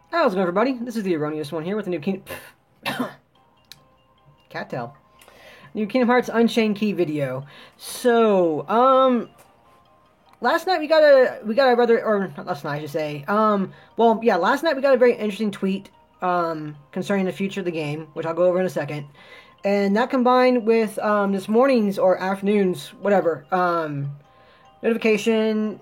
How's it going, everybody? This is the Erroneous One here with a new Kingdom... Cattail. New Kingdom Hearts Unchained Key video. So, last night we got a rather... Or, not last night, I should say. Well, yeah, last night we got a very interesting tweet, concerning the future of the game, which I'll go over in a second. And that combined with, this morning's or afternoon's, whatever, notification,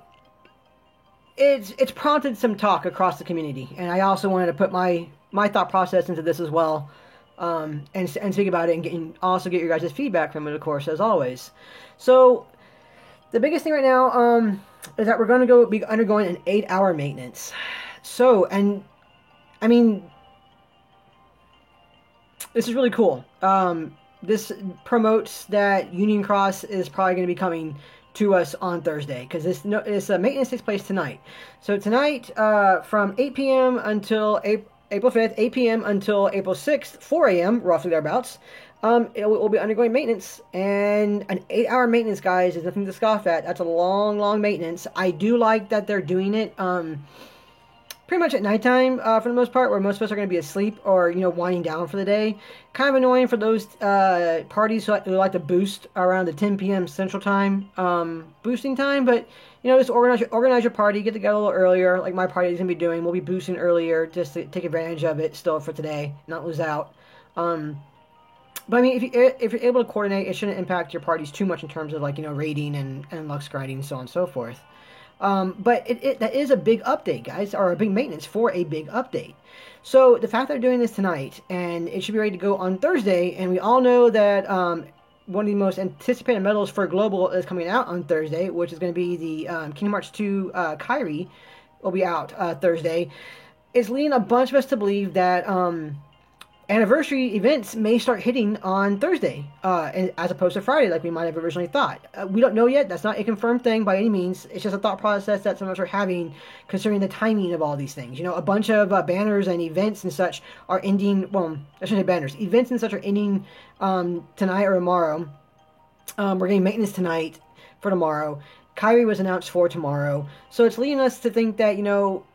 it's prompted some talk across the community, and I also wanted to put my thought process into this as well, and speak about it and also get your guys' feedback from it, of course, as always. So the biggest thing right now is that we're going to be undergoing an 8-hour maintenance. So, and I mean, this is really cool. This promotes that Union Cross is probably going to be coming to us on Thursday, because this maintenance takes place tonight. So tonight, from 8 p.m. until April 5th, 8 p.m. until April 6th, 4 a.m., roughly thereabouts, we'll be undergoing maintenance. And an 8-hour maintenance, guys, is nothing to scoff at. That's a long, long maintenance. I do like that they're doing it pretty much at nighttime, for the most part, where most of us are going to be asleep or, winding down for the day. Kind of annoying for those parties who like to boost around the 10 p.m. Central Time boosting time, but, just organize your party, get together a little earlier, like my party is going to be doing. We'll be boosting earlier just to take advantage of it still for today, not lose out. But I mean, if you're able to coordinate, it shouldn't impact your parties too much in terms of, like, raiding and Lux grinding, so on and so forth. But that is a big update, guys, or a big maintenance for a big update. So the fact that they're doing this tonight, and it should be ready to go on Thursday, and we all know that one of the most anticipated medals for Global is coming out on Thursday, which is going to be the Kingdom Hearts 2 Kairi will be out Thursday. It's leading a bunch of us to believe that anniversary events may start hitting on Thursday, as opposed to Friday, like we might have originally thought. We don't know yet. That's not a confirmed thing by any means. It's just a thought process that some of us are having concerning the timing of all these things. A bunch of banners and events and such are ending. Well, I shouldn't say banners. Events and such are ending tonight or tomorrow. We're getting maintenance tonight for tomorrow. Kairi was announced for tomorrow. So it's leading us to think that,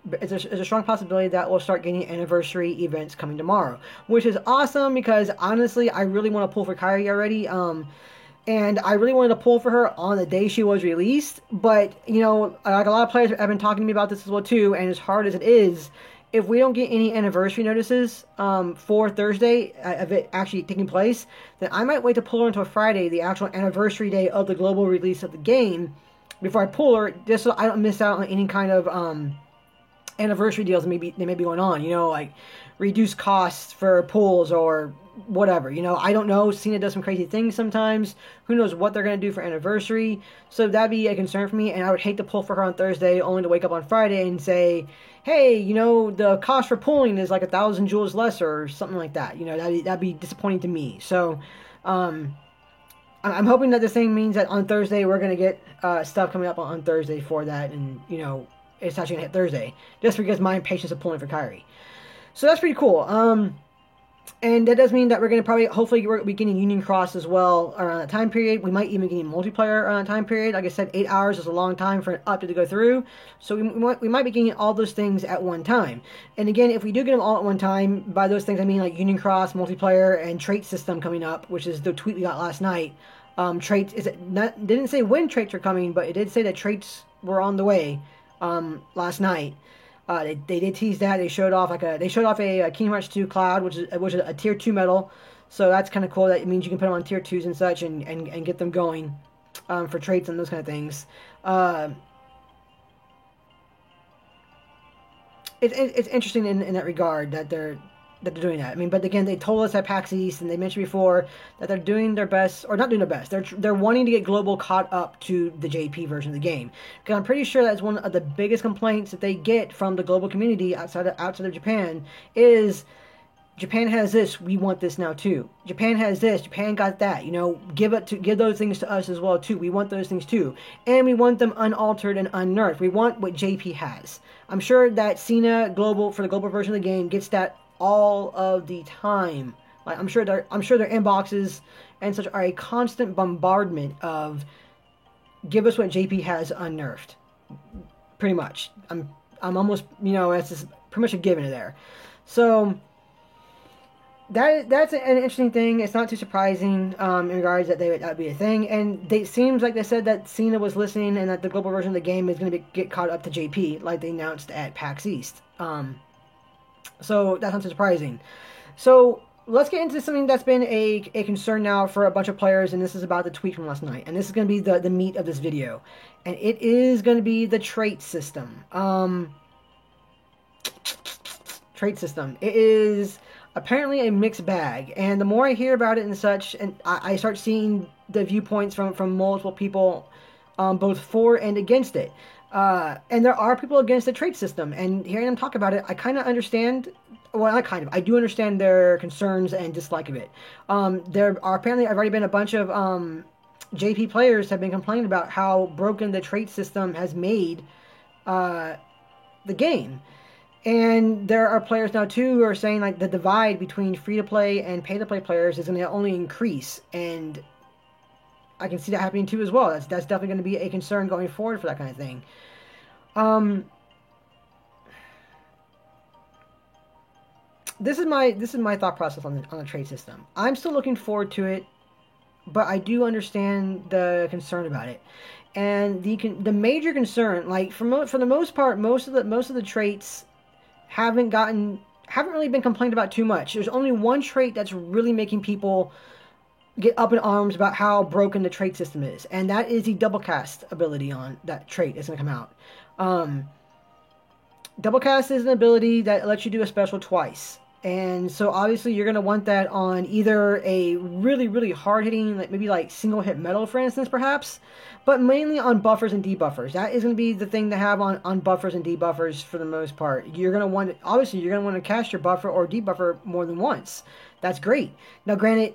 there's a strong possibility that we'll start getting anniversary events coming tomorrow. Which is awesome because, honestly, I really want to pull for Kairi already. And I really wanted to pull for her on the day she was released. But, like a lot of players have been talking to me about this as well, too. And as hard as it is, if we don't get any anniversary notices for Thursday of it actually taking place, then I might wait to pull her until Friday, the actual anniversary day of the global release of the game, before I pull her, just so I don't miss out on any kind of anniversary deals they may be going on, like reduced costs for pulls or whatever. I don't know. Cena does some crazy things sometimes. Who knows what they're going to do for anniversary. So that'd be a concern for me, and I would hate to pull for her on Thursday only to wake up on Friday and say, hey, the cost for pulling is like 1,000 jewels less or something like that. That'd be disappointing to me. So, I'm hoping that this thing means that on Thursday we're going to get stuff coming up on Thursday for that, and, it's actually going to hit Thursday, just because my impatience of pulling for Kairi. So that's pretty cool. And that does mean that we're going to hopefully be getting Union Cross as well around that time period. We might even be getting multiplayer around that time period. Like I said, 8 hours is a long time for an update to go through. So we might be getting all those things at one time. And again, if we do get them all at one time, by those things I mean like Union Cross, multiplayer, and trait system coming up, which is the tweet we got last night. Traits didn't say when traits are coming, but it did say that traits were on the way last night. They did tease that. They showed off a Kingdom Hearts 2 Cloud, which is a tier 2 medal. So that's kind of cool. That means you can put them on tier 2s and such, and get them going for traits and those kind of things. It's interesting in that regard that they're doing that. I mean, but again, they told us at PAX East, and they mentioned before that they're doing their best, or not doing their best. They're wanting to get Global caught up to the JP version of the game. Because I'm pretty sure that's one of the biggest complaints that they get from the Global community outside of Japan is, Japan has this, we want this now too. Japan has this, Japan got that. Give those things to us as well too. We want those things too, and we want them unaltered and unnerfed. We want what JP has. I'm sure that Cena Global for the Global version of the game gets that all of the time. Like I'm sure their inboxes and such are a constant bombardment of give us what JP has unnerfed. Pretty much. I'm almost, it's just pretty much a given there. So that's an interesting thing. It's not too surprising in regards that that would be a thing. And it seems like they said that Cena was listening and that the global version of the game is going to get caught up to JP, like they announced at PAX East. So that's not too surprising. So let's get into something that's been a concern now for a bunch of players, and this is about the tweet from last night. And this is going to be the meat of this video. And it is going to be the trait system. Trait system. It is apparently a mixed bag, and the more I hear about it and such, and I start seeing the viewpoints from multiple people, both for and against it. And there are people against the trait system, and hearing them talk about it, I kind of understand. Well, not kind of. I do understand their concerns and dislike of it. There are apparently I've already been a bunch of JP players have been complaining about how broken the trait system has made the game. And there are players now too who are saying like the divide between free-to-play and pay-to-play players is going to only increase, and I can see that happening too as well. That's definitely going to be a concern going forward for that kind of thing. This is my thought process on the trait system. I'm still looking forward to it, but I do understand the concern about it. And the major concern, like for the most part, most of the traits haven't really been complained about too much. There's only one trait that's really making people get up in arms about how broken the trait system is, and that is the double cast ability on that trait that's going to come out. Double cast is an ability that lets you do a special twice, and so obviously you're going to want that on either a really, really hard-hitting, like maybe like single-hit metal, for instance, perhaps, but mainly on buffers and debuffers. That is going to be the thing to have on buffers and debuffers for the most part. You're going to want, obviously, you're going to want to cast your buffer or debuffer more than once. That's great. Now, granted,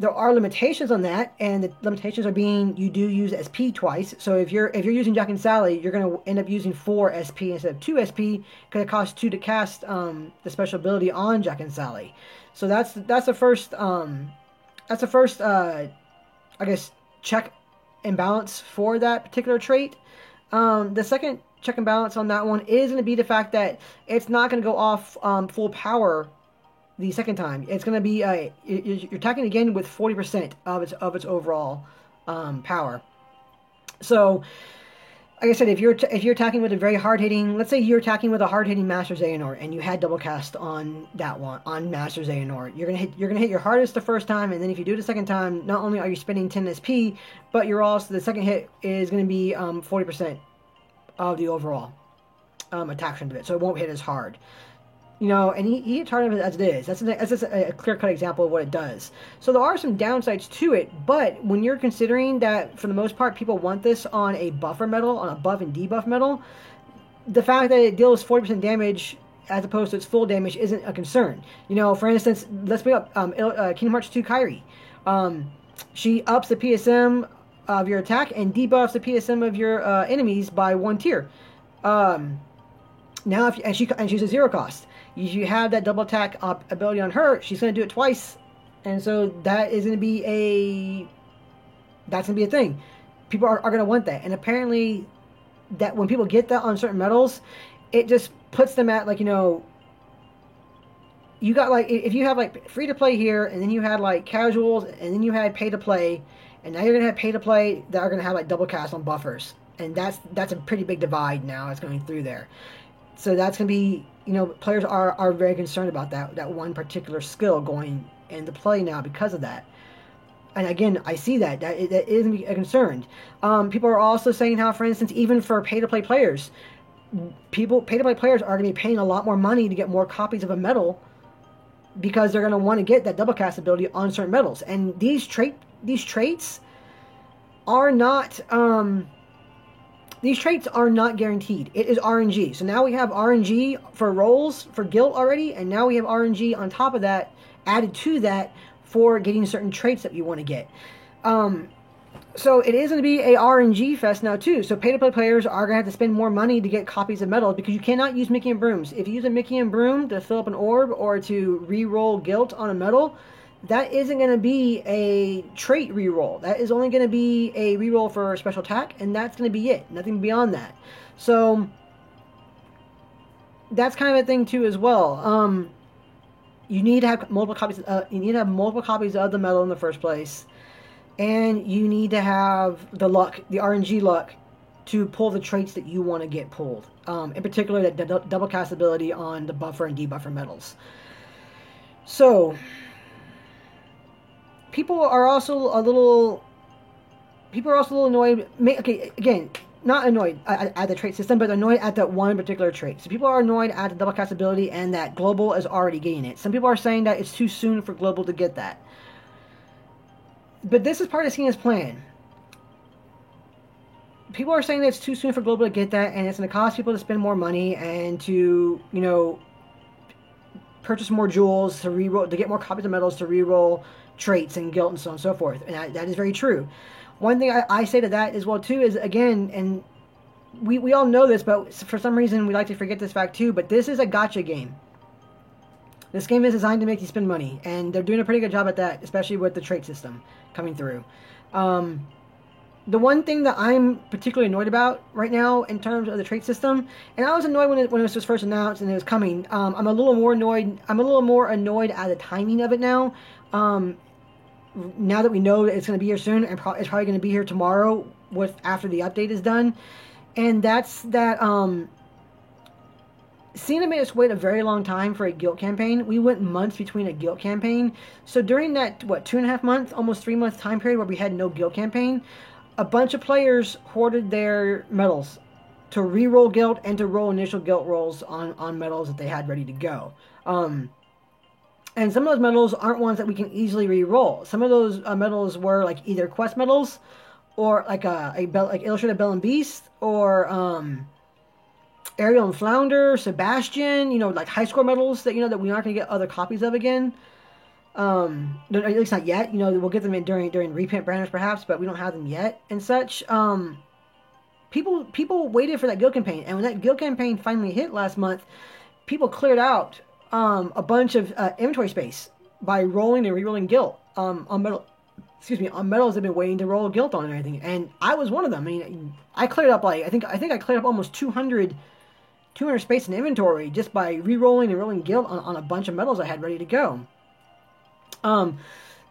there are limitations on that, and the limitations are being you do use SP twice. So if you're using Jack and Sally, you're going to end up using 4 SP instead of 2 SP because it costs 2 to cast the special ability on Jack and Sally. So that's the first I guess check and balance for that particular trait. The second check and balance on that one is going to be the fact that it's not going to go off full power the second time. It's going to be you're attacking again with 40% of its overall power. So, like I said, if you're attacking with a very hard hitting, let's say you're attacking with a hard hitting Master Xehanort and you had double cast on that one on Master Xehanort, you're gonna hit your hardest the first time, and then if you do it the second time, not only are you spending 10 SP, but you're also the second hit is going to be 40% of the overall attack strength of it, so it won't hit as hard. You know, and he hits hard as it is. That's just a clear-cut example of what it does. So there are some downsides to it, but when you're considering that, for the most part, people want this on a buffer metal, on a buff and debuff metal, the fact that it deals 40% damage as opposed to its full damage isn't a concern. You know, for instance, let's bring up Kingdom Hearts 2 Kairi. She ups the PSM of your attack and debuffs the PSM of your enemies by 1 tier. Now, and she's a 0 cost. If you have that double attack ability on her, she's going to do it twice, and so that is going to be a thing. People are going to want that, and apparently, that when people get that on certain metals, it just puts them at like, you know, you got like if you have like free to play here, and then you had like casuals, and then you had pay to play, and now you're going to have pay to play that are going to have like double cast on buffers, and that's a pretty big divide now that's going through there. So that's going to be, you know, players are very concerned about that one particular skill going into play now because of that. And again, I see that is a concern. People are also saying how, for instance, even for pay-to-play players, pay-to-play players are going to be paying a lot more money to get more copies of a medal because they're going to want to get that double cast ability on certain medals. And these traits are not... These traits are not guaranteed. It is RNG. So now we have RNG for rolls for guilt already, and now we have RNG on top of that, added to that, for getting certain traits that you want to get. So it is going to be a RNG fest now too. So pay-to-play players are going to have to spend more money to get copies of medals because you cannot use Mickey and Brooms. If you use a Mickey and Broom to fill up an orb or to re-roll guilt on a medal, that isn't going to be a trait reroll. That is only going to be a reroll for special attack, and that's going to be it. Nothing beyond that. So that's kind of a thing too as well. You need to have multiple copies. You need to have multiple copies of the medal in the first place, and you need to have the luck, the RNG luck, to pull the traits that you want to get pulled. In particular, that double cast ability on the buffer and debuffer medals. So, people are also a little annoyed. Okay, again, not annoyed at the trait system, but annoyed at that one particular trait. So people are annoyed at the double cast ability and that Global is already getting it. Some people are saying that it's too soon for Global to get that. But this is part of Cena's plan. People are saying that it's too soon for Global to get that, and it's going to cost people to spend more money and to, purchase more jewels to reroll, to get more copies of medals to reroll traits and guilt and so on and so forth. And that is very true. One thing I say to that as well too is, again, and we all know this, but for some reason we like to forget this fact too, but this is a gacha game. This game is designed to make you spend money, and they're doing a pretty good job at that, especially with the trait system coming through. The one thing that I'm particularly annoyed about right now in terms of the trait system, and I was annoyed when it was first announced and it was coming. I'm a little more annoyed at the timing of it now. Now that we know that it's going to be here soon, and it's probably going to be here tomorrow after the update is done, and that's that. Cena made us wait a very long time for a guild campaign. We went months between a guild campaign. So during that 2.5 month, almost 3 month time period where we had no guild campaign, a bunch of players hoarded their medals to re-roll guild and to roll initial guild rolls on medals that they had ready to go. And some of those medals aren't ones that we can easily re-roll. Some of those medals were like either quest medals, or like like Illustrated Bell and Beast, or Ariel and Flounder, Sebastian. Like high score medals that that we aren't going to get other copies of again. At least not yet. We'll get them in during reprint banners perhaps, but we don't have them yet and such. People waited for that guild campaign, and when that guild campaign finally hit last month, people cleared out a bunch of inventory space by rolling and re-rolling guilt on medals they've been waiting to roll guilt on and everything. And I was one of them. I mean, I cleared up I think I cleared up almost 200 space in inventory just by re-rolling and rolling guilt on a bunch of medals I had ready to go. And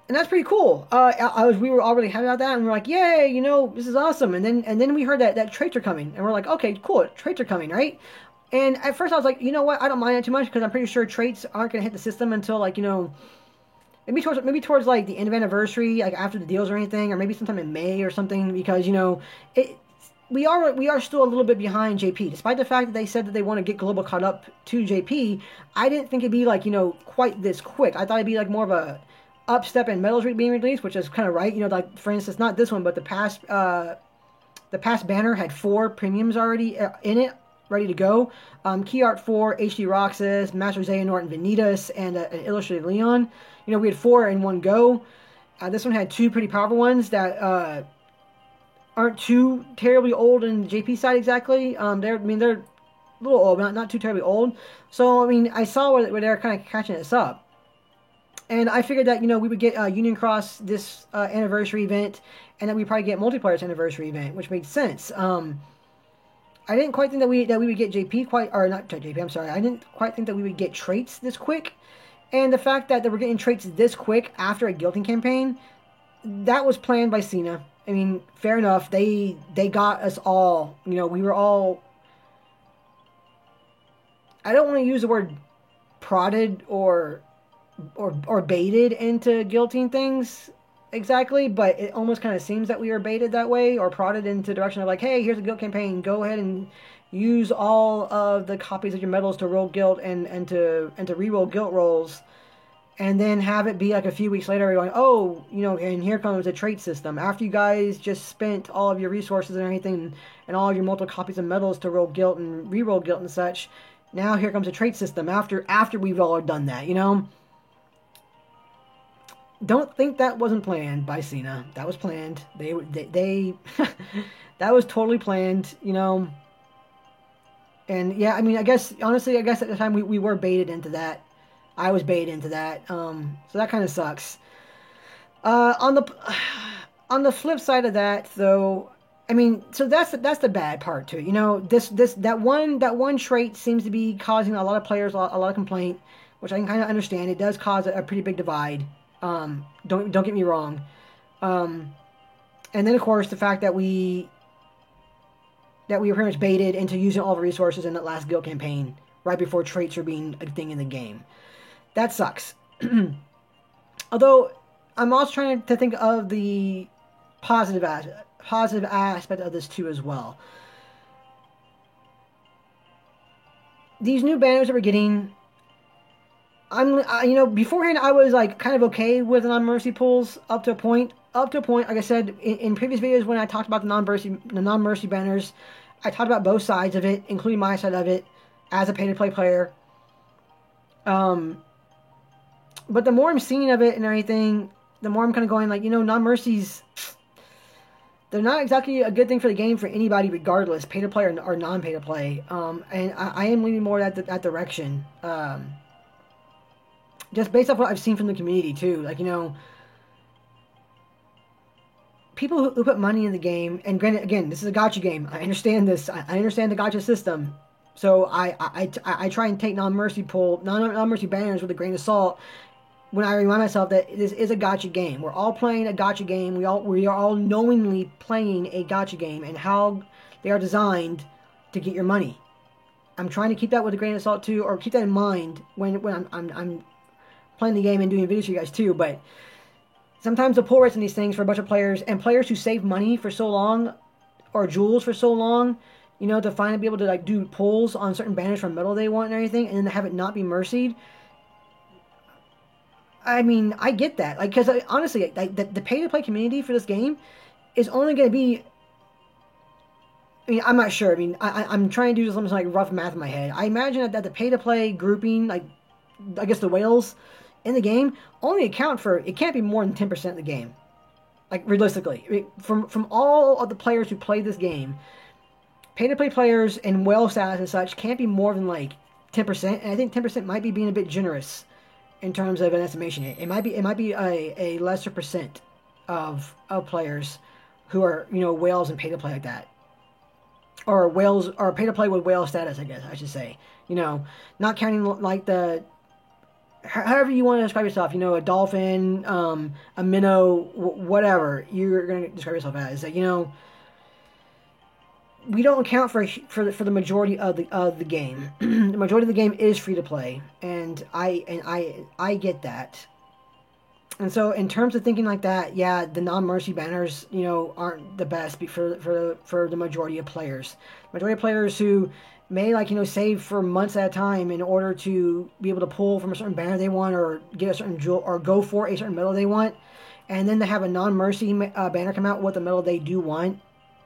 that's pretty cool. We were all really happy about that, and we're like, yay, this is awesome. And then we heard that traits are coming, and we're like, okay, cool, traits are coming, right? And at first I was like, you know what, I don't mind it too much, because I'm pretty sure traits aren't going to hit the system until maybe towards like the end of anniversary, like after the deals or anything, or maybe sometime in May or something, because we are still a little bit behind JP. Despite the fact that they said that they want to get Global caught up to JP, I didn't think it'd be like quite this quick. I thought it'd be like more of a upstep in medals being released, which is kind of right. Like for instance, not this one, but the past banner had 4 premiums already in it, ready to go. Key Art 4, HD Roxas, Master Xehanort and Vanitas, and an Illustrated Leon. We had 4 in one go. This one had 2 pretty powerful ones that aren't too terribly old in the JP side exactly. They're a little old, but not too terribly old. So I saw where they're kind of catching us up. And I figured that, we would get Union Cross this anniversary event, and that we'd probably get Multiplayer's anniversary event, which made sense. I didn't quite think that we would get JP not JP, I'm sorry. I didn't quite think that we would get traits this quick. And the fact that we're getting traits this quick after a guilting campaign, that was planned by Cena. Fair enough. They got us all. We were all... I don't want to use the word prodded or baited into guilting things exactly, but it almost kind of seems that we were baited that way, or prodded into the direction of like, hey, here's a guild campaign, go ahead and use all of the copies of your medals to roll guilt and to re-roll guilt rolls, and then have it be like a few weeks later going, oh, and here comes a trait system after you guys just spent all of your resources and everything and all of your multiple copies of medals to roll guilt and re-roll guilt and such. Now here comes a trait system after we've all done that. Don't think that wasn't planned by Cena. That was planned. They that was totally planned, And yeah, I guess honestly, at the time we were baited into that. I was baited into that. So that kind of sucks. On the flip side of that, though, I mean, so that's the bad part to it. You know, this that one trait seems to be causing a lot of players a lot of complaint, which I can kind of understand. It does cause a pretty big divide. Don't get me wrong. Um, and then of course the fact that we were pretty much baited into using all the resources in that last guild campaign right before traits were being a thing in the game. That sucks. Although I'm also trying to think of the positive aspect of this too as well. These new banners that we're getting, beforehand I was like kind of okay with the non-mercy pulls up to a point. Up to a point, like I said in previous videos when I talked about the non-mercy banners, I talked about both sides of it, including my side of it as a pay-to-play player. But the more I'm seeing of it and everything, the more I'm kind of going like, non-mercies, they're not exactly a good thing for the game for anybody, regardless, pay-to-play or non-pay-to-play. And I am leaning more that direction. Just based off what I've seen from the community too, like people who put money in the game, and granted, again, this is a gacha game. I understand this. I understand the gacha system. So I try and take non-mercy banners with a grain of salt when I remind myself that this is a gacha game. We're all playing a gacha game. We are all knowingly playing a gacha game, and how they are designed to get your money. I'm trying to keep that with a grain of salt too, or keep that in mind when I'm playing the game and doing videos for you guys too. But sometimes the pull rates in these things for a bunch of players, and players who save money for so long, or jewels for so long, to finally be able to like do pulls on certain banners from metal they want and everything, and then have it not be mercied. I mean, I get that, like, because honestly, like the pay-to-play community for this game is only going to be. I mean, I'm not sure. I mean, I'm trying to do something like rough math in my head. I imagine that the pay-to-play grouping, like, I guess the whales in the game, only account for, it can't be more than 10% of the game. Like, realistically. I mean, from all of the players who play this game, pay-to-play players and whale status and such can't be more than, like, 10%. And I think 10% might be being a bit generous in terms of an estimation. It might be a lesser percent of players who are, whales and pay-to-play like that. Or whales, or pay-to-play with whale status, I guess I should say. Not counting, like, however you want to describe yourself, a dolphin, a minnow, whatever you're going to describe yourself as. Like, we don't account for the majority of the game. The majority of the game is free to play, and I get that. And so, in terms of thinking like that, yeah, the non-mercy banners, aren't the best for the majority of players. Majority of players who may, like, save for months at a time in order to be able to pull from a certain banner they want, or get a certain jewel, or go for a certain medal they want, and then they have a non-mercy banner come out with the medal they do want,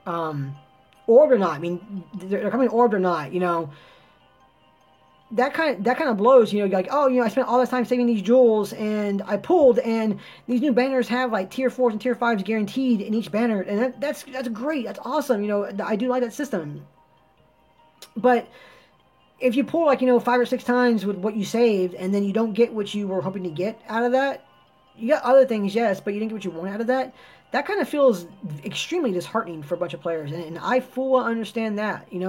orbed or not. I mean, they're coming orbed or not, that kind of blows. Like, oh, I spent all this time saving these jewels, and I pulled, and these new banners have like tier 4s and tier 5s guaranteed in each banner, and that's great. That's awesome. I do like that system. But if you pull, like, 5 or 6 times with what you saved, and then you don't get what you were hoping to get out of that, you got other things, yes, but you didn't get what you want out of that. That kind of feels extremely disheartening for a bunch of players, and I fully understand that. It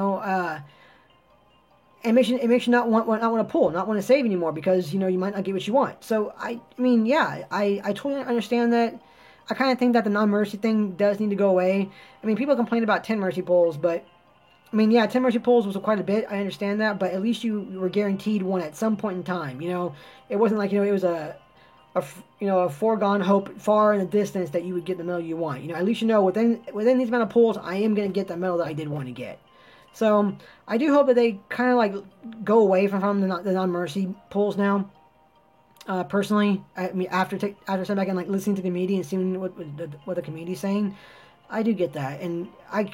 makes you not want to pull, not want to save anymore, because you might not get what you want. So I mean, yeah, I totally understand that. I kind of think that the non-mercy thing does need to go away. I mean, people complain about 10 mercy pulls, but I mean, yeah, 10 mercy pulls was quite a bit. I understand that, but at least you were guaranteed one at some point in time. It wasn't like it was a foregone hope far in the distance that you would get the medal you want. At least within these amount of pulls, I am going to get the medal that I did want to get. So I do hope that they kind of like go away from the non-mercy pulls now. Personally, I mean, after sitting back and like listening to the community and seeing what the community's saying, I do get that, and I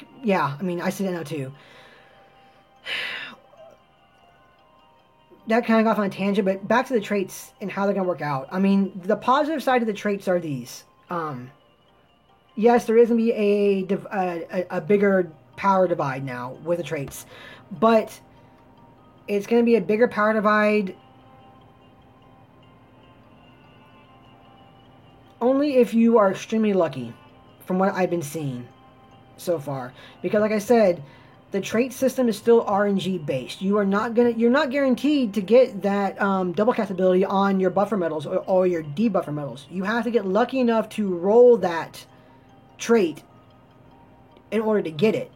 see that now too. That kind of got off on a tangent, but back to the traits and how they're going to work out. I mean, the positive side of the traits are these. Yes, there is going to be a bigger power divide now with the traits, but it's going to be a bigger power divide only if you are extremely lucky, from what I've been seeing. so far, because like I said, the trait system is still RNG based. You're not guaranteed to get that double cast ability on your buffer medals or your debuffer medals. You have to get lucky enough to roll that trait in order to get it.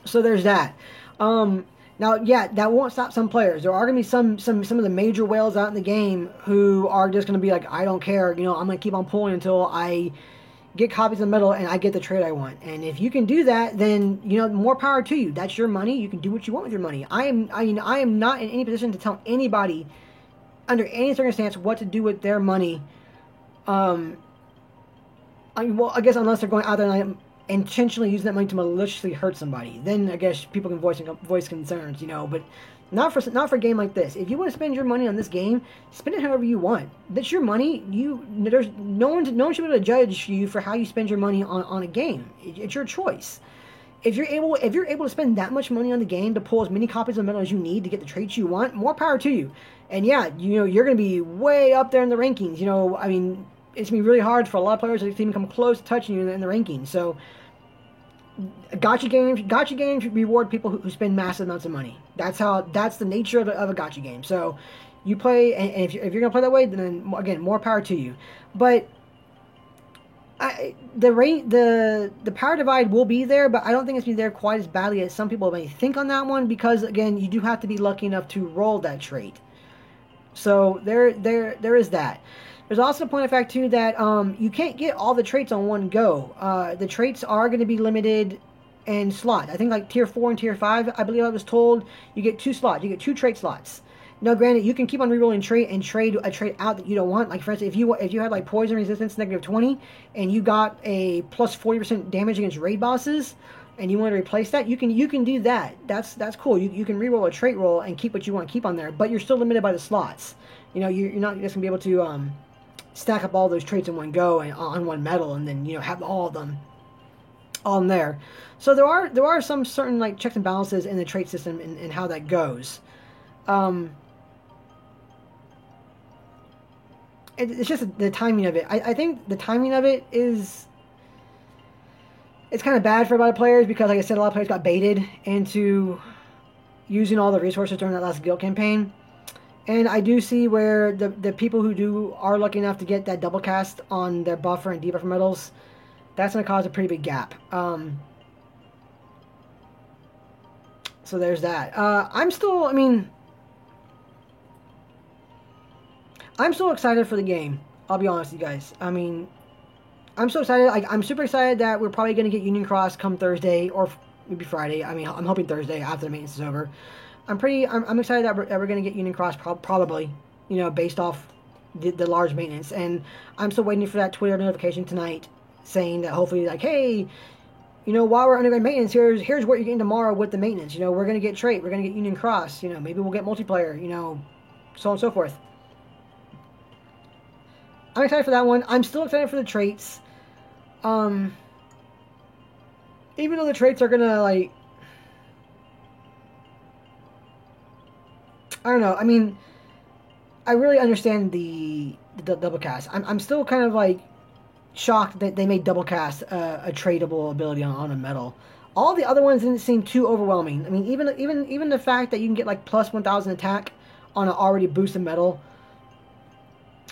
So there's that. Now, yeah, that won't stop some players. There are going to be some of the major whales out in the game who are just going to be like, I don't care. I'm going to keep on pulling until I get copies of the medal and I get the trade I want. And if you can do that, then more power to you. That's your money. You can do what you want with your money. I am not in any position to tell anybody under any circumstance what to do with their money. Well, I guess unless they're going out there and intentionally using that money to maliciously hurt somebody, then I guess people can voice concerns, but not for a game like this. If you want to spend your money on this game, spend it however you want. That's your money. There's no one should be able to judge you for how you spend your money on a game. It's your choice. If you're able to spend that much money on the game to pull as many copies of medal as you need to get the traits you want, more power to you. And yeah, you're going to be way up there in the rankings. It's going to be really hard for a lot of players to even come close to touching you in the rankings. So Gacha games reward people who spend massive amounts of money. That's the nature of a gacha game. So you play, and if you're gonna play that way, then again, more power to you. But the power divide will be there, but I don't think it's gonna be there quite as badly as some people may think on that one, because again, you do have to be lucky enough to roll that trait. So there is that. There's also a point of fact, too, that you can't get all the traits on one go. The traits are going to be limited in slot. I think like Tier 4 and Tier 5, I believe I was told, you get 2 slots. You get 2 trait slots. Now, granted, you can keep on rerolling trait and trade a trait out that you don't want. Like, for instance, if you had like Poison Resistance -20, and you got a plus 40% damage against raid bosses, and you want to replace that, you can do that. That's cool. You can reroll a trait roll and keep what you want to keep on there, but you're still limited by the slots. You're not just going to be able to stack up all those traits in one go and on one medal, and then have all of them on there. So there are some certain like checks and balances in the trait system and how that goes. It's just the timing of it. I think the timing of it it's kind of bad for a lot of players, because like I said, a lot of players got baited into using all the resources during that last guild campaign. And I do see where the people who are lucky enough to get that double cast on their buffer and debuffer medals, that's going to cause a pretty big gap. So there's that. I'm still excited for the game. I'll be honest with you guys. I'm so excited. I'm super excited that we're probably going to get Union Cross come Thursday or maybe Friday. I'm hoping Thursday after the maintenance is over. I'm excited that we're going to get Union Cross probably, based off the large maintenance. And I'm still waiting for that Twitter notification tonight saying that hopefully, like, hey, while we're underground maintenance, here's what you're getting tomorrow with the maintenance. We're going to get trait, we're going to get Union Cross, maybe we'll get multiplayer, so on and so forth. I'm excited for that one. I'm still excited for the traits. Even though the traits are going to, like, I don't know. I really understand the double cast. I'm still kind of like shocked that they made double cast a tradable ability on a medal. All the other ones didn't seem too overwhelming. Even the fact that you can get like plus 1,000 attack on an already boosted medal,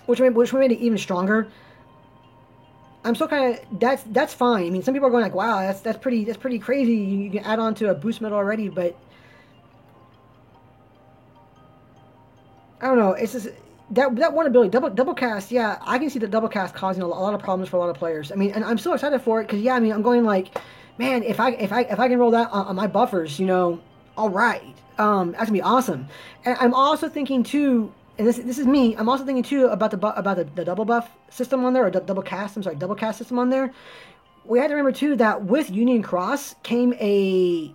which made it even stronger. I'm still kind of that's fine. Some people are going like, wow, that's pretty crazy. You can add on to a boost medal already, but I don't know. It's just that one ability, double cast. Yeah, I can see the double cast causing a lot of problems for a lot of players. And I'm so excited for it because I'm going like, man, if I can roll that on my buffers, all right, that's gonna be awesome. And I'm also thinking too, and this is me. I'm also thinking too about the double buff system on there, or double cast system on there. We had to remember too that with Union Cross came a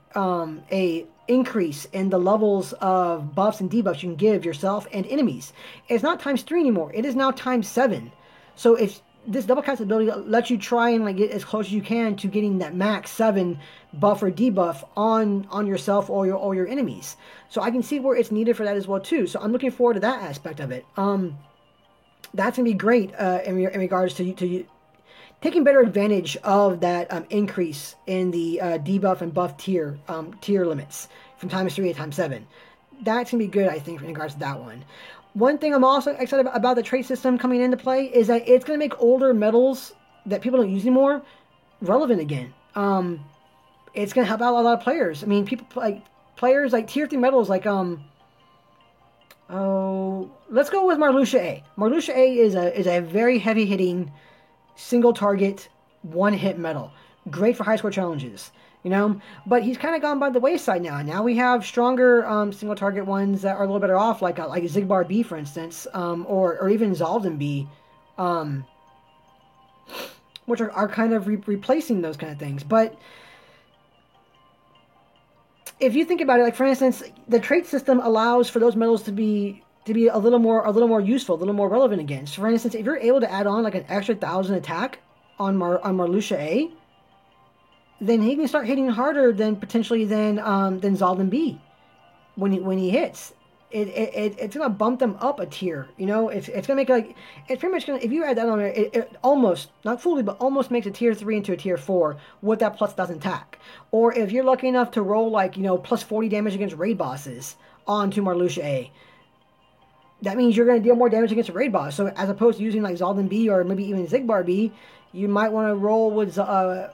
increase in the levels of buffs and debuffs you can give yourself and enemies. It's not ×3 anymore. It is now ×7. So if this double cast ability lets you try and like get as close as you can to getting that max 7 buff or debuff on yourself or your enemies. So I can see where it's needed for that as well too. So I'm looking forward to that aspect of it. That's gonna be great in regards to taking better advantage of that increase in the debuff and buff tier limits from -3 to -7. That's gonna be good, I think, in regards to that one. One thing I'm also excited about the trait system coming into play is that it's gonna make older medals that people don't use anymore relevant again. It's gonna help out a lot of players. I mean, people like players like tier 3 medals like let's go with Marluxia A. Marluxia A is a very heavy hitting single target, one hit medal. Great for high score challenges, you know. But he's kind of gone by the wayside now. Now we have stronger single target ones that are a little better off, like Xigbar B, for instance, or even Zaldin B, which are kind of replacing those kind of things. But if you think about it, like for instance, the trait system allows for those medals to be a little more useful, a little more relevant again. So for instance, if you're able to add on like an extra 1,000 attack on Marluxia A, then he can start hitting harder than potentially than Zaldin B when he hits. It's gonna bump them up a tier, you know. It's gonna make it's pretty much gonna, if you add that on there, it almost, not fully, but almost makes a tier 3 into a tier 4 with that plus 1,000 attack. Or if you're lucky enough to roll like, you know, plus 40 damage against raid bosses onto Marluxia A, that means you're gonna deal more damage against a raid boss. So as opposed to using like Zaldin B or maybe even Xigbar B, you might want to roll with your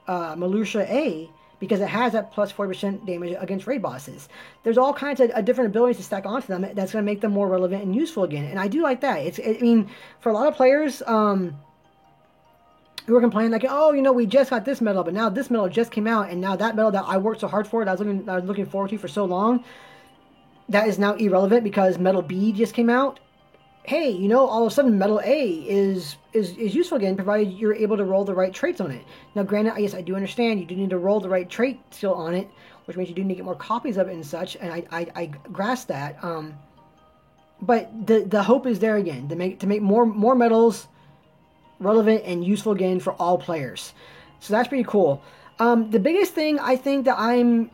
Marluxia A, because it has that plus 40% damage against raid bosses. There's all kinds of different abilities to stack onto them that's going to make them more relevant and useful again. And I do like that. I mean, for a lot of players who are complaining like, oh, you know, we just got this medal, but now this medal just came out, and now that medal that I worked so hard for, that I was looking forward to for so long, that is now irrelevant because medal B just came out. Hey, you know, all of a sudden medal A is useful again, provided you're able to roll the right traits on it. Now, granted, yes, I do understand you do need to roll the right trait still on it, which means you do need to get more copies of it and such, and I grasp that. But the hope is there again, to make more medals relevant and useful again for all players. So that's pretty cool. The biggest thing I think that I'm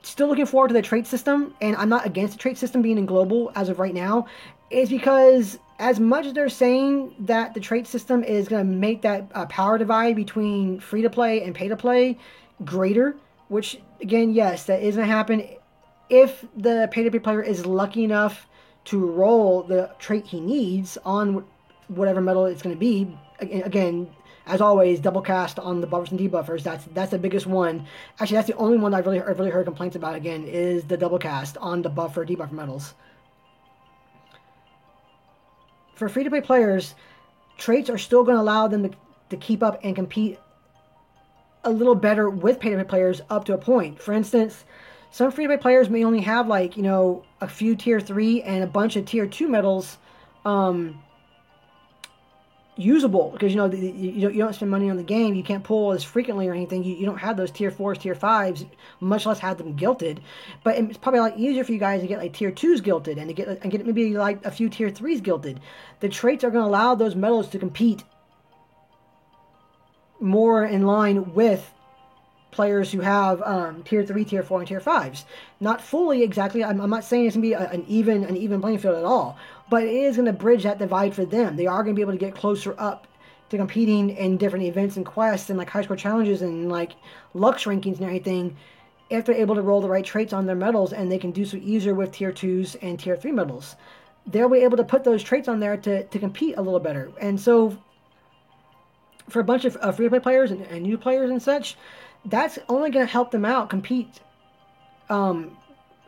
still looking forward to the trait system, and I'm not against the trait system being in global as of right now, is because as much as they're saying that the trait system is going to make that power divide between free-to-play and pay-to-play greater, which, again, yes, that is going to happen if the pay-to-play player is lucky enough to roll the trait he needs on whatever medal it's going to be. Again, as always, double cast on the buffers and debuffers. That's the biggest one. Actually, that's the only one I've really heard complaints about, again, is the double cast on the buffer debuffer medals. For free-to-play players, traits are still going to allow them to keep up and compete a little better with pay-to-play players up to a point. For instance, some free-to-play players may only have, like, you know, a few tier 3 and a bunch of tier 2 medals usable, because, you know, you don't spend money on the game, you can't pull as frequently or anything, you don't have those tier 4s, tier 5s, much less have them guilted. But it's probably a lot easier for you guys to get like tier 2s guilted and to get maybe like a few tier 3s guilted. The traits are going to allow those medals to compete more in line with players who have tier 3, tier 4, and tier 5s. Not fully exactly, I'm not saying it's going to be an even playing field at all, but it is going to bridge that divide for them. They are going to be able to get closer up to competing in different events and quests and like high score challenges and like Lux rankings and everything if they're able to roll the right traits on their medals, and they can do so easier with tier 2s and tier 3 medals. They'll be able to put those traits on there to compete a little better. And so for a bunch of free-to-play players and new players and such, that's only going to help them out compete a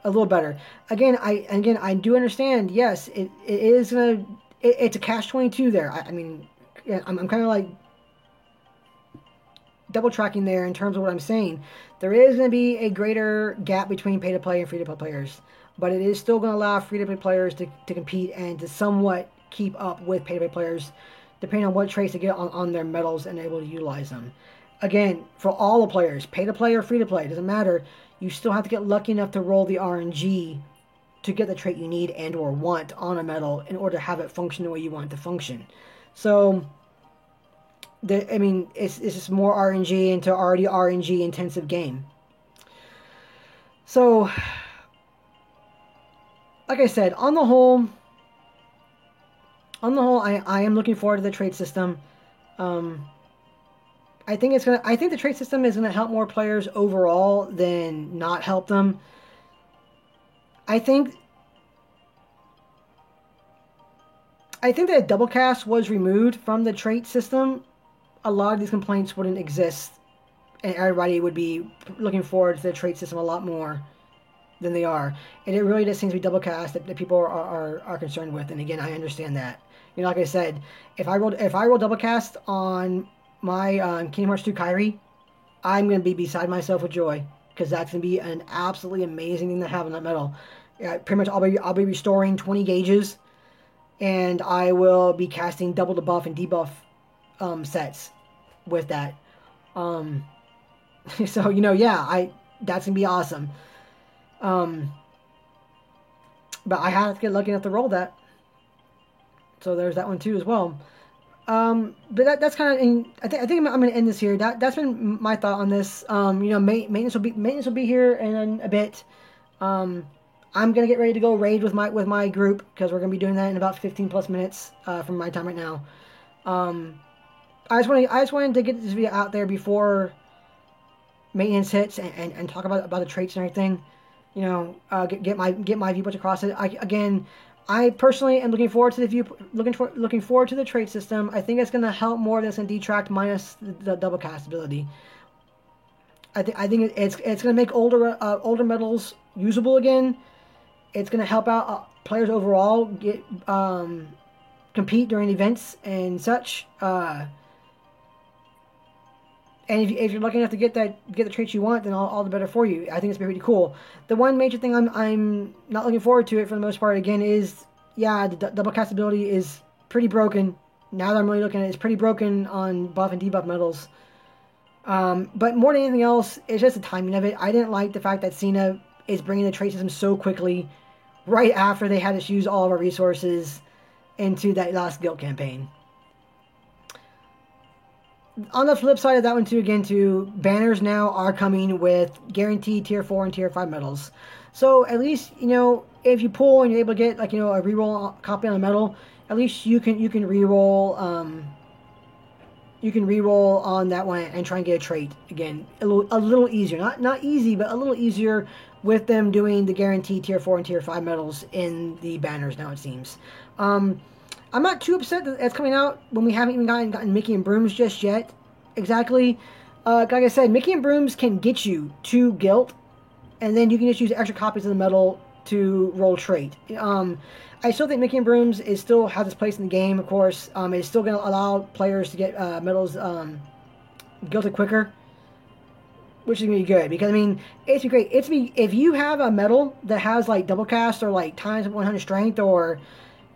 little better. Again, I do understand. Yes, it is gonna. It's a catch-22 there. I mean, yeah, I'm kind of like double tracking there in terms of what I'm saying. There is going to be a greater gap between pay-to-play and free-to-play players, but it is still going to allow free-to-play players to compete and to somewhat keep up with pay-to-play players, depending on what traits they get on their medals and able to utilize them. Again, for all the players, pay-to-play or free-to-play, it doesn't matter. You still have to get lucky enough to roll the RNG to get the trait you need and or want on a medal in order to have it function the way you want it to function. So, I mean, it's just more RNG into already RNG intensive game. So, like I said, on the whole, I am looking forward to the trait system. Um, I think I think the trait system is gonna help more players overall than not help them. I think I think that if double cast was removed from the trait system, a lot of these complaints wouldn't exist, and everybody would be looking forward to the trait system a lot more than they are. And it really just seems to be double cast that people are concerned with. And again, I understand that. You know, like I said, if I roll double cast on my Kingdom Hearts 2 Kairi, I'm gonna be beside myself with joy because that's gonna be an absolutely amazing thing to have in that medal. Pretty much, I'll be restoring 20 gauges, and I will be casting double the buff and debuff sets with that. Um, so you know, yeah, that's gonna be awesome. But I have to get lucky enough to roll that. So there's that one too as well. But that's kind of. I think I'm going to end this here. That's been my thought on this. You know, maintenance will be here in a bit. I'm gonna get ready to go raid with my group because we're gonna be doing that in about 15 plus minutes from my time right now. I just wanted to get this video out there before maintenance hits and talk about the traits and everything. You know, get my viewpoints across it. I personally am looking forward to looking forward to the trait system. I think it's going to help more than it's going to detract minus the double cast ability. I think it's going to make older medals usable again. It's going to help out players overall get compete during events and such. And if you're lucky enough to get the traits you want, then all the better for you. I think it's pretty cool. The one major thing I'm not looking forward to it for the most part again is, yeah, the double cast ability is pretty broken. Now that I'm really looking at it, it's pretty broken on buff and debuff medals. But more than anything else, it's just the timing of it. I didn't like the fact that Cena is bringing the trait system so quickly, right after they had to use all of our resources into that last guild campaign. On the flip side of that one too, banners now are coming with guaranteed tier 4 and tier 5 medals. So at least, you know, if you pull and you're able to get, like, you know, a reroll copy on a medal, at least you can reroll on that one and try and get a trait again a little easier. Not easy, but a little easier with them doing the guaranteed tier 4 and tier 5 medals in the banners now, it seems. I'm not too upset that it's coming out when we haven't even gotten Mickey and Brooms just yet. Exactly. Like I said, Mickey and Brooms can get you to Guild, and then you can just use extra copies of the medal to roll trait. I still think Mickey and Brooms still has its place in the game, of course. It's still going to allow players to get medals guilted quicker, which is going to be good. Because, I mean, it's great. If you have a medal that has, like, double cast or, like, times 100 strength or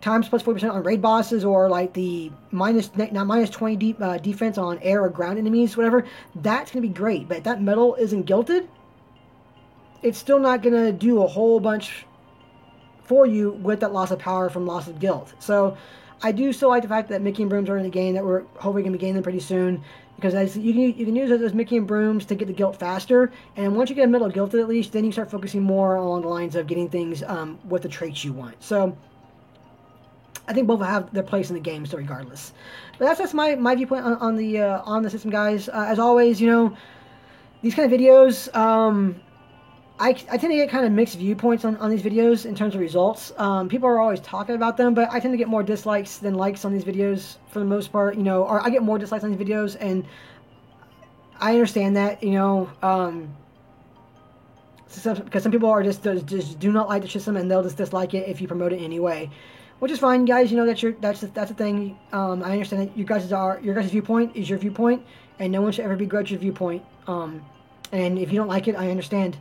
times plus 40% on raid bosses, or like the minus 20 defense on air or ground enemies, whatever, that's going to be great. But if that medal isn't guilted, it's still not going to do a whole bunch for you with that loss of power from loss of guild. So I do still like the fact that Mickey and Brooms are in the game, that we're hopefully going to be getting them pretty soon, because you can use those Mickey and Brooms to get the guild faster, and once you get a medal guilted at least, then you start focusing more along the lines of getting things with the traits you want. So I think both have their place in the game, so regardless. But that's my viewpoint on the system, guys. As always, you know, these kind of videos, I tend to get kind of mixed viewpoints on these videos in terms of results. People are always talking about them, but I tend to get more dislikes than likes on these videos for the most part, you know, or I get more dislikes on these videos, and I understand that, you know, because some people are just do not like the system, and they'll just dislike it if you promote it anyway. Which is fine, guys. You know, that's the thing. I understand that your guys' viewpoint is your viewpoint, and no one should ever begrudge your viewpoint. And if you don't like it, I understand.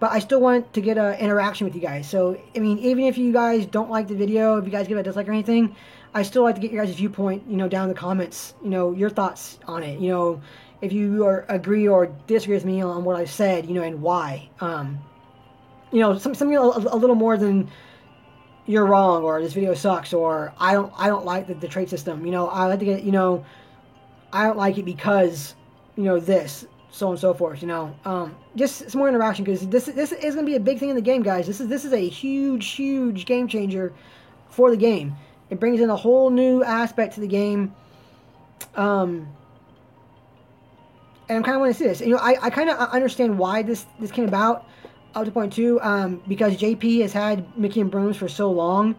But I still want to get an interaction with you guys. So, I mean, even if you guys don't like the video, if you guys give it a dislike or anything, I still like to get your guys' viewpoint, you know, down in the comments. You know, your thoughts on it. You know, if you agree or disagree with me on what I said, you know, and why. You know, something a little more than you're wrong, or this video sucks, or I don't like the trait system. You know, I like to get, you know, I don't like it because, you know, this, so on and so forth. You know, just some more interaction, because this is going to be a big thing in the game, guys. This is a huge game changer for the game. It brings in a whole new aspect to the game, And I'm kind of want to see this. You know, I kind of understand why this came about up to point two, because JP has had Mickey and Brooms for so long,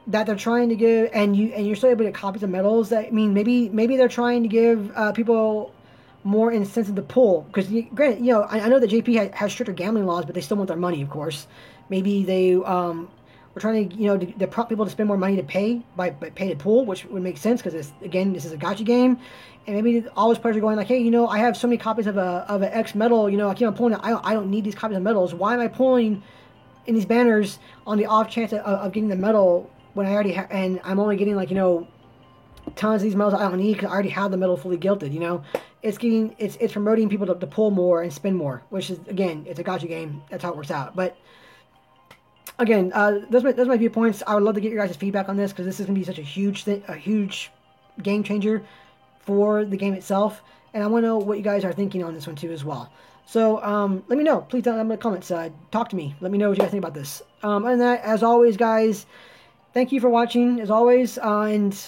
that they're trying to give, and you're still able to get copies of medals. That, I mean, maybe they're trying to give people more incentive to pull, because granted, you know, I know that JP has stricter gambling laws, but they still want their money, of course. Maybe they we're trying to, you know, to prompt people to spend more money to pay by pay to pool, which would make sense because again, this is a gacha game, and maybe all those players are going like, hey, you know, I have so many copies of an X medal, you know, I keep on pulling it. I don't need these copies of medals. Why am I pulling in these banners on the off chance of getting the medal when I already have, and I'm only getting, like, you know, tons of these medals I don't need because I already have the medal fully gilded. You know, it's promoting people to pull more and spend more, which is, again, it's a gacha game. That's how it works out. But again, those are my viewpoints. I would love to get your guys' feedback on this because this is going to be such a huge game changer for the game itself. And I want to know what you guys are thinking on this one too as well. So let me know. Please down in the comments. Talk to me. Let me know what you guys think about this. Other than that, as always, guys, thank you for watching, as always. And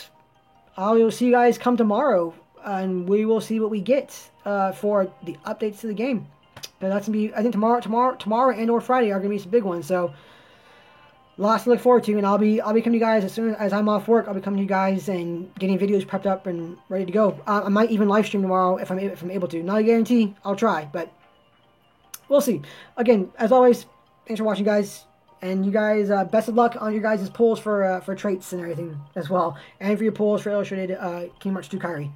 I will see you guys come tomorrow. And we will see what we get for the updates to the game. And that's going to be, I think tomorrow and or Friday are going to be some big ones. So lots to look forward to, and I'll be coming to you guys as soon as I'm off work. I'll be coming to you guys and getting videos prepped up and ready to go. I might even live stream tomorrow if I'm able to. Not a guarantee. I'll try, but we'll see. Again, as always, thanks for watching, guys, and you guys, best of luck on your guys' pulls for traits and everything as well, and for your pulls for Illustrated Kingdom Hearts 2 Kairi.